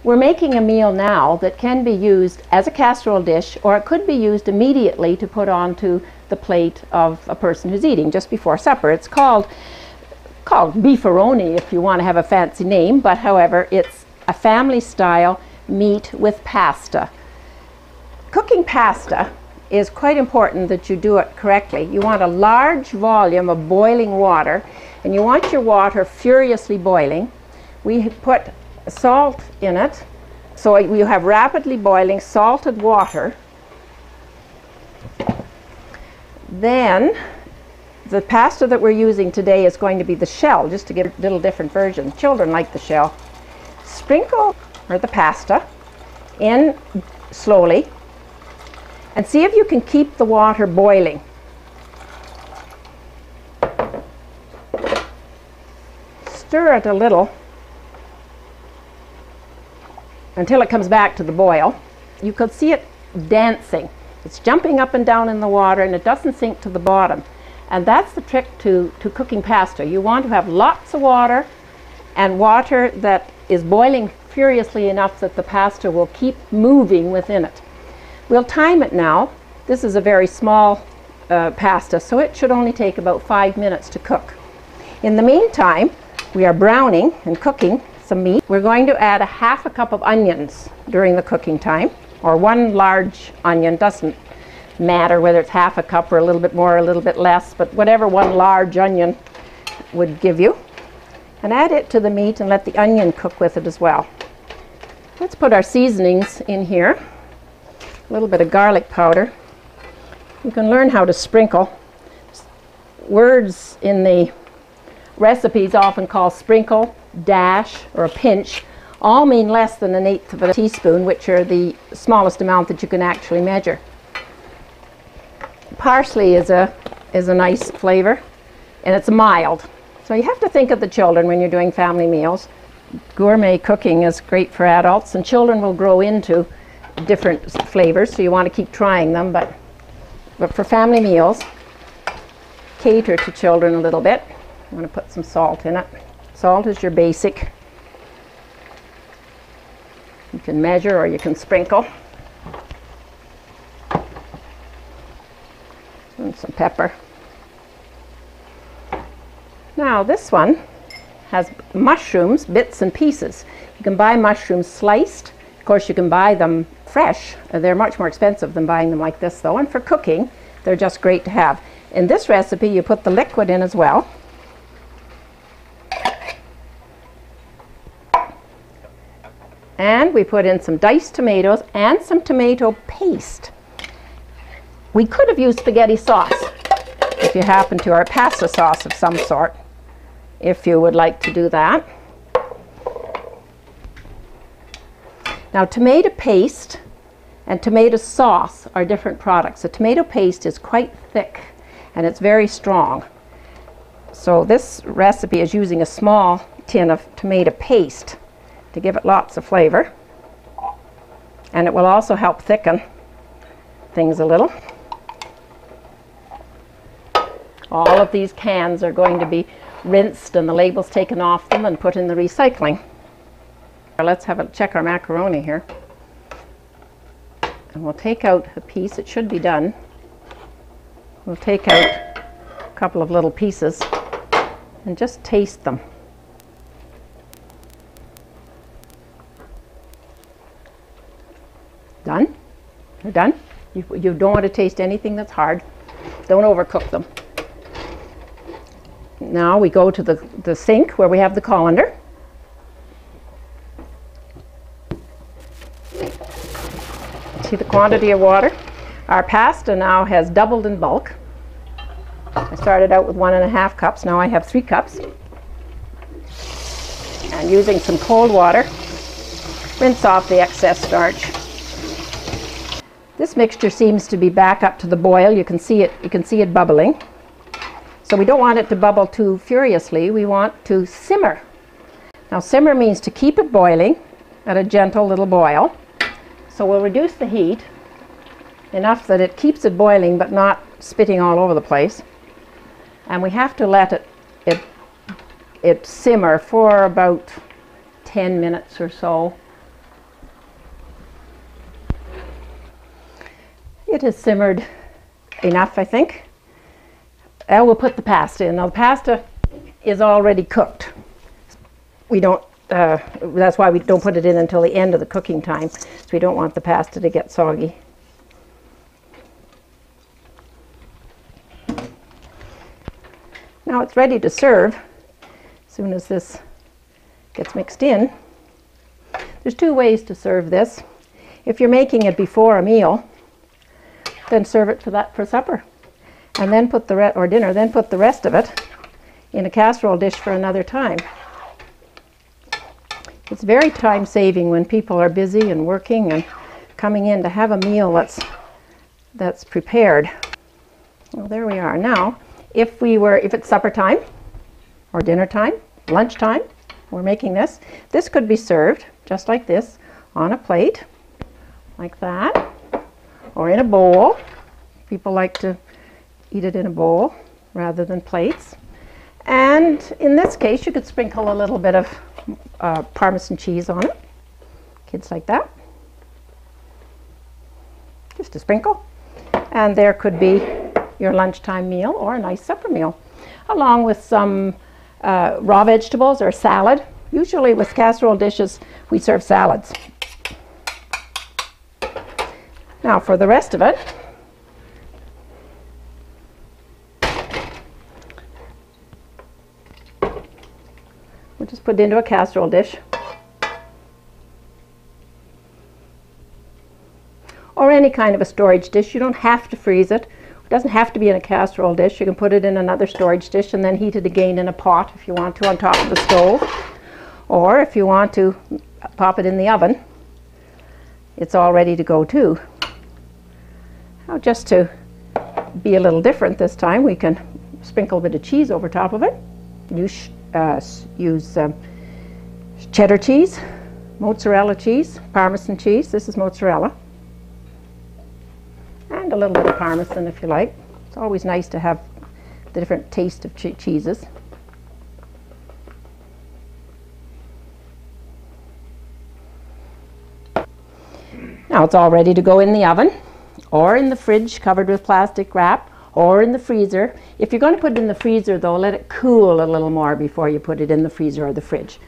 We're making a meal now that can be used as a casserole dish, or it could be used immediately to put onto the plate of a person who's eating just before supper. It's called beefaroni if you want to have a fancy name, but however, it's a family style meat with pasta. Cooking pasta is quite important that you do it correctly. You want a large volume of boiling water, and you want your water furiously boiling. We put salt in it, so you have rapidly boiling salted water. Then the pasta that we're using today is going to be the shell, just to give little different versions. Children like the shell. Sprinkle the pasta in slowly and see if you can keep the water boiling. Stir it a little until it comes back to the boil. You can see it dancing. It's jumping up and down in the water, and it doesn't sink to the bottom. And that's the trick to cooking pasta. You want to have lots of water, and water that is boiling furiously enough that the pasta will keep moving within it. We'll time it now. This is a very small pasta, so it should only take about 5 minutes to cook. In the meantime, we are browning and cooking some meat. We're going to add a half a cup of onions during the cooking time, or one large onion. Doesn't matter whether it's half a cup or a little bit more or a little bit less, but whatever one large onion would give you. And add it to the meat and let the onion cook with it as well. Let's put our seasonings in here. A little bit of garlic powder. You can learn how to sprinkle. Words in the recipes often call sprinkle, dash, or a pinch all mean less than 1/8 of a teaspoon, which are the smallest amount that you can actually measure. Parsley is a nice flavor, and it's mild. So you have to think of the children when you're doing family meals. Gourmet cooking is great for adults, and children will grow into different flavors, so you want to keep trying them, but for family meals, cater to children a little bit. I'm going to put some salt in it. Salt is your basic. You can measure or you can sprinkle. And some pepper. Now this one has mushrooms, bits and pieces. You can buy mushrooms sliced. Of course, you can buy them fresh. They're much more expensive than buying them like this though, and for cooking they're just great to have. In this recipe you put the liquid in as well. And we put in some diced tomatoes and some tomato paste. We could have used spaghetti sauce if you happen to, or pasta sauce of some sort, if you would like to do that. Now, tomato paste and tomato sauce are different products. The tomato paste is quite thick and it's very strong. So this recipe is using a small tin of tomato paste to give it lots of flavor, and it will also help thicken things a little. All of these cans are going to be rinsed and the labels taken off them and put in the recycling. Let's have a check our macaroni here, and we'll take out a piece. It should be done. We'll take out a couple of little pieces and just taste them. Done? They're done? You don't want to taste anything that's hard. Don't overcook them. Now we go to the sink where we have the colander. See the quantity of water? Our pasta now has doubled in bulk. I started out with 1.5 cups. Now I have 3 cups. And using some cold water, rinse off the excess starch. This mixture seems to be back up to the boil. You can see it bubbling. So we don't want it to bubble too furiously. We want to simmer. Now simmer means to keep it boiling at a gentle little boil. So we'll reduce the heat enough that it keeps it boiling but not spitting all over the place. And we have to let it simmer for about 10 minutes or so. It has simmered enough, I think. And we'll put the pasta in. Now the pasta is already cooked. We don't, that's why we don't put it in until the end of the cooking time. So we don't want the pasta to get soggy. Now it's ready to serve as soon as this gets mixed in. There's two ways to serve this. If you're making it before a meal, then serve it for supper. And then put or dinner, then put the rest of it in a casserole dish for another time. It's very time saving when people are busy and working and coming in to have a meal that's prepared. Well, there we are. Now, if it's supper time or dinner time, lunch time, we're making this. This could be served just like this on a plate, like that, or in a bowl. People like to eat it in a bowl rather than plates. And in this case, you could sprinkle a little bit of Parmesan cheese on it. Kids like that. Just a sprinkle. And there could be your lunchtime meal or a nice supper meal, along with some raw vegetables or salad. Usually with casserole dishes, we serve salads. Now for the rest of it, we'll just put it into a casserole dish. Or any kind of a storage dish. You don't have to freeze it. It doesn't have to be in a casserole dish. You can put it in another storage dish and then heat it again in a pot if you want to on top of the stove. Or if you want to pop it in the oven, it's all ready to go too. Now just to be a little different this time, we can sprinkle a bit of cheese over top of it. Use cheddar cheese, mozzarella cheese, Parmesan cheese. This is mozzarella. And a little bit of Parmesan if you like. It's always nice to have the different taste of cheeses. Now it's all ready to go in the oven or in the fridge covered with plastic wrap or in the freezer. If you're going to put it in the freezer though, let it cool a little more before you put it in the freezer or the fridge.